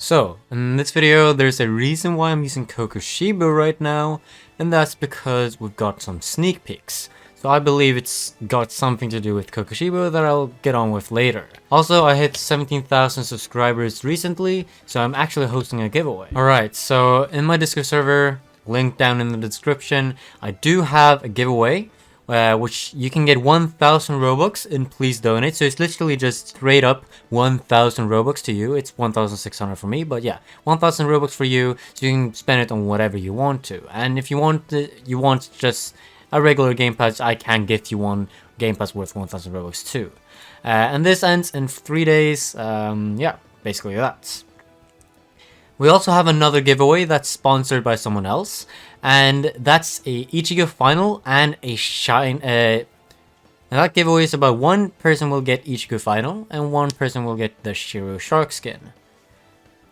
So, in this video, there's a reason why I'm using Kokushibo right now, and that's because we've got some sneak peeks. So I believe it's got something to do with Kokushibo that I'll get on with later. Also, I hit 17,000 subscribers recently, so I'm actually hosting a giveaway. Alright, so in my Discord server, link down in the description, I do have a giveaway. Which you can get 1,000 Robux and please donate. So it's literally just straight up 1,000 Robux to you. It's 1,600 for me, but yeah, 1,000 Robux for you, so you can spend it on whatever you want to. And if you want just a regular Game Pass, I can gift you one Game Pass worth 1,000 Robux too. And this ends in 3 days. Yeah, basically that. We also have another giveaway that's sponsored by someone else, and that's a Ichigo Final and a Shine. And that giveaway is about one person will get Ichigo Final and one person will get the Shiro Shark skin.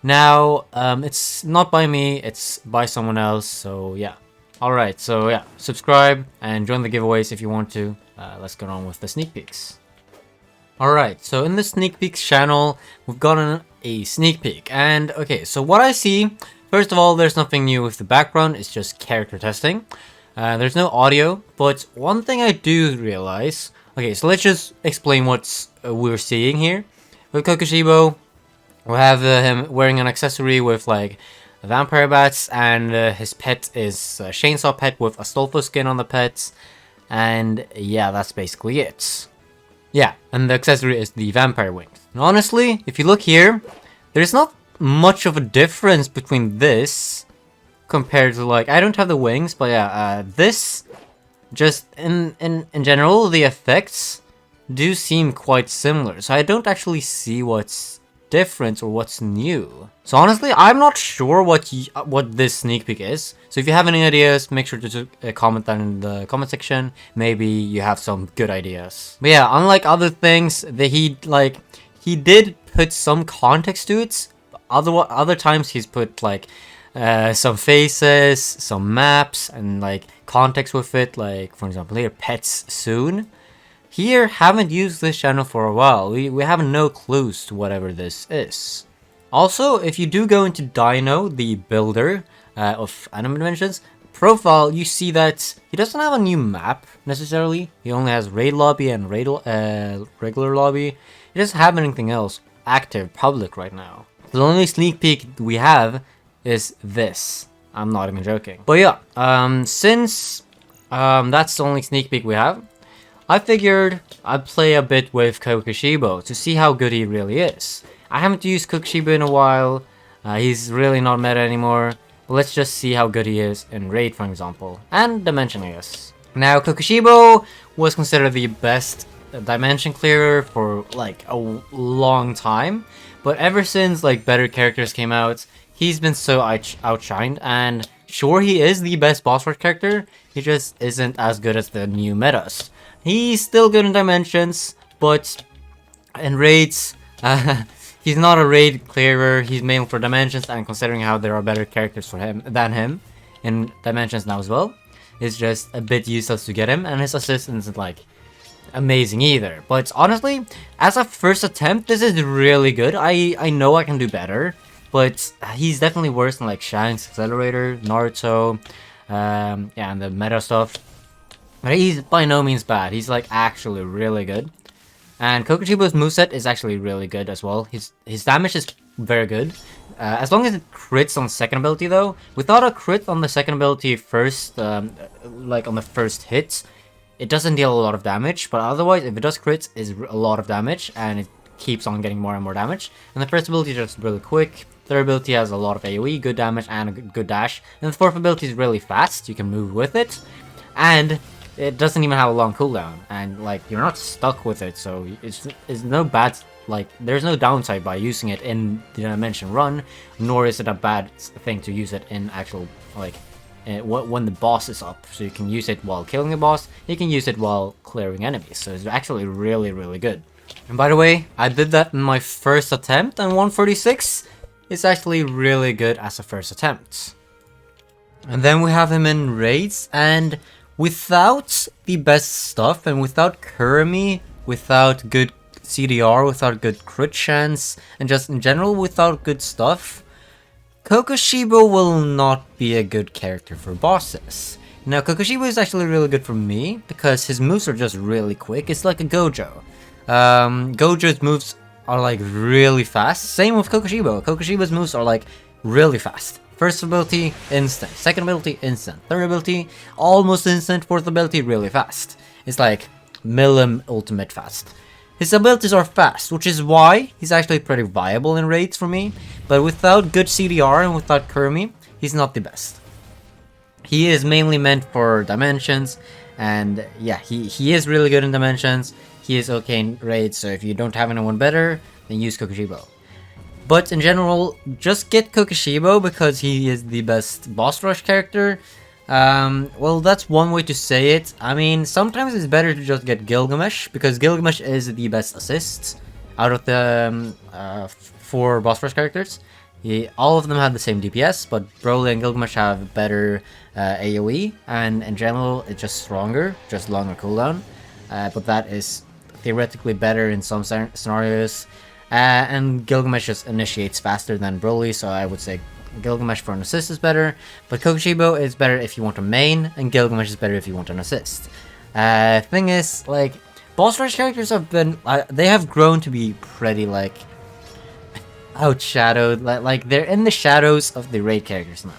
Now, it's not by me, it's by someone else, so yeah. Alright, so yeah, subscribe and join the giveaways if you want to. Let's get on with the sneak peeks. Alright, so in the sneak peeks channel, we've gotten a sneak peek. And okay, so what I see, first of all, there's nothing new with the background, it's just character testing. There's no audio, but one thing I do realize, okay, so let's just explain what we're seeing here. With Kokushibo, we have him wearing an accessory with like vampire bats, and his pet is a chainsaw pet with a Astolfo skin on the pet. And yeah, that's basically it. Yeah, and the accessory is the vampire wings. And honestly, if you look here, there's not much of a difference between this compared to like, I don't have the wings, but yeah, this, just in general, the effects do seem quite similar. So I don't actually see what's different or what's new. So honestly, I'm not sure what this sneak peek is. So if you have any ideas, make sure to comment that in the comment section. Maybe you have some good ideas. But yeah, unlike other things that he did put some context to it. Other times he's put like some faces, some maps, and like context with it. Like for example here, pets soon. Here, haven't used this channel for a while. We have no clues to whatever this is. Also, if you do go into Dino, the builder of Anime Dimensions profile, you see that he doesn't have a new map necessarily. He only has raid lobby and regular lobby. He doesn't have anything else active public right now. The only sneak peek we have is this. I'm not even joking. But yeah, since that's the only sneak peek we have, I figured I'd play a bit with Kokushibo to see how good he really is. I haven't used Kokushibo in a while, he's really not meta anymore, but let's just see how good he is in Raid, for example, and Dimension, I guess. Now, Kokushibo was considered the best Dimension clearer for like a long time, but ever since like better characters came out, he's been so outshined, and sure, he is the best boss rush character, he just isn't as good as the new metas. He's still good in Dimensions, but in Raids, he's not a Raid clearer. He's mainly for Dimensions, and considering how there are better characters for him than him in Dimensions now as well, it's just a bit useless to get him, and his assist isn't like amazing either. But honestly, as a first attempt, this is really good. I know I can do better, but he's definitely worse than like Shank's Accelerator, Naruto, yeah, and the meta stuff. But he's by no means bad. He's like actually really good. And Kokushibo's moveset is actually really good as well. His damage is very good. As long as it crits on second ability though. Without a crit on the second ability first, like on the first hit, it doesn't deal a lot of damage. But otherwise, if it does crit, it's a lot of damage. And it keeps on getting more and more damage. And the first ability is just really quick. Third ability has a lot of AoE, good damage, and a good dash. And the fourth ability is really fast. You can move with it. And it doesn't even have a long cooldown, and like you're not stuck with it, so it's no bad, like there's no downside by using it in the Dimension run, nor is it a bad thing to use it in actual like when the boss is up. So you can use it while killing the boss, you can use it while clearing enemies, so it's actually really good. And by the way, I did that in my first attempt, and 146 is actually really good as a first attempt. And then we have him in raids, and without the best stuff and without Kurumi, without good CDR, without good crit chance, and just in general without good stuff, Kokushibo will not be a good character for bosses. Now, Kokushibo is actually really good for me, because his moves are just really quick. It's like a Gojo. Gojo's moves are like really fast. Same with Kokushibo. Kokushibo's moves are like really fast. First ability, instant. Second ability, instant. Third ability, almost instant. Fourth ability, really fast. It's like millim ultimate fast. His abilities are fast, which is why he's actually pretty viable in raids for me. But without good CDR and without Kurumi, he's not the best. He is mainly meant for dimensions, and yeah, he is really good in dimensions. He is okay in raids, so if you don't have anyone better, then use Kokushibo. But in general, just get Kokushibo because he is the best boss rush character. Well, that's one way to say it. I mean, sometimes it's better to just get Gilgamesh, because Gilgamesh is the best assist out of the 4 boss rush characters. All of them have the same DPS, but Broly and Gilgamesh have better AoE, and in general, it's just stronger, just longer cooldown. But that is theoretically better in some scenarios. And Gilgamesh just initiates faster than Broly, so I would say Gilgamesh for an assist is better, but Kokushibo is better if you want a main, and Gilgamesh is better if you want an assist. Thing is, like, boss rush characters have been, they have grown to be pretty, like, outshadowed, like, they're in the shadows of the raid characters now.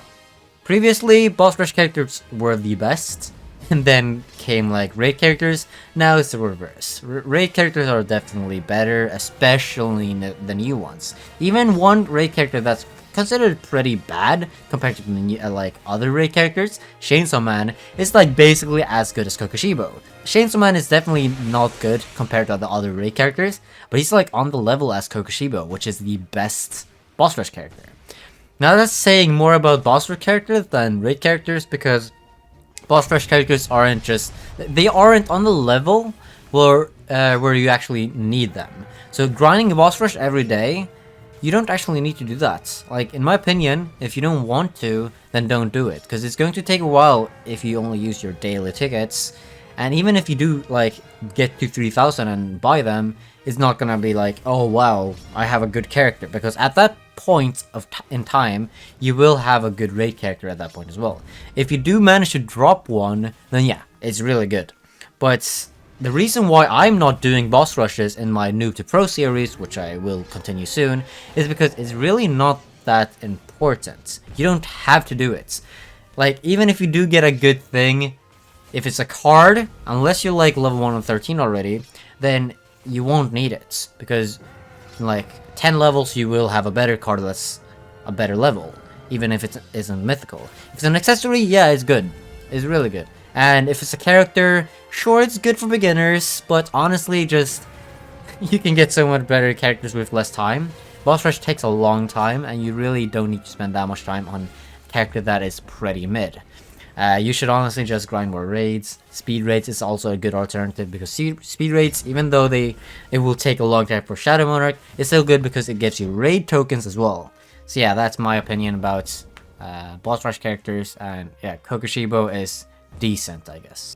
Previously, boss rush characters were the best, and then came, like, raid characters. Now it's the reverse. Raid characters are definitely better, especially the new ones. Even one raid character that's considered pretty bad compared to the like other raid characters, Chainsaw Man, is like basically as good as Kokushibo. Chainsaw Man is definitely not good compared to the other raid characters, but he's like on the level as Kokushibo, which is the best boss rush character. Now that's saying more about boss rush characters than raid characters, because boss rush characters aren't just, they aren't on the level where you actually need them. So grinding a boss rush every day, you don't actually need to do that. Like, in my opinion, if you don't want to, then don't do it, because it's going to take a while if you only use your daily tickets. And even if you do, like, get to 3000 and buy them, it's not gonna be like, oh wow, I have a good character, because at that point in time, you will have a good raid character at that point as well. If you do manage to drop one, then yeah, it's really good. But the reason why I'm not doing boss rushes in my Noob to Pro series, which I will continue soon, is because it's really not that important. You don't have to do it. Like, even if you do get a good thing, if it's a card, unless you're like level 113 already, then you won't need it. Because, like, 10 levels you will have a better card that's a better level, even if it isn't mythical. If it's an accessory, yeah, it's good. It's really good. And if it's a character, sure, it's good for beginners, but honestly, just, you can get so much better characters with less time. Boss rush takes a long time, and you really don't need to spend that much time on a character that is pretty mid. You should honestly just grind more raids. Speed raids is also a good alternative, because speed raids, even though it will take a long time for Shadow Monarch, it's still good because it gives you raid tokens as well. So yeah, that's my opinion about boss rush characters, and yeah, Kokushibo is decent, I guess.